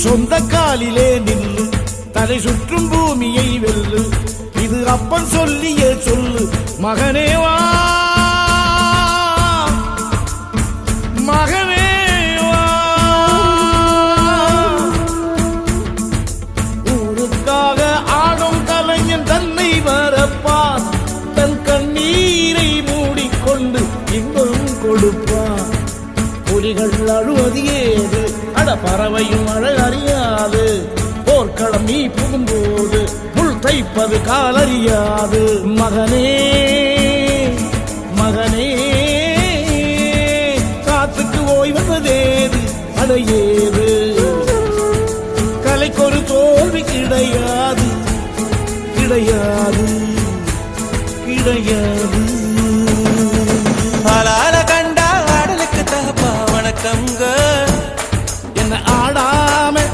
சொந்த காலிலே நில்லு, தலை சுற்றும் பூமியை வெல்லு, இது அப்பன் சொல்லிய சொல்லு. மகனே வா, மகனே வா, ஊருக்காக ஆடும் கலைஞன் தன்னை வரப்பான், தன் கண்ணீரை மூடிக்கொண்டு இன்பம் கொடுப்பான். புலிகள் அழுவது ஏது, அட பறவையும் அழகறியாது, போர்க்களம் நீ புகும்போது முள் தைப்பது காலறியாது. மகனே மகனே, காத்துக்கு ஓய்வதேது, அடையே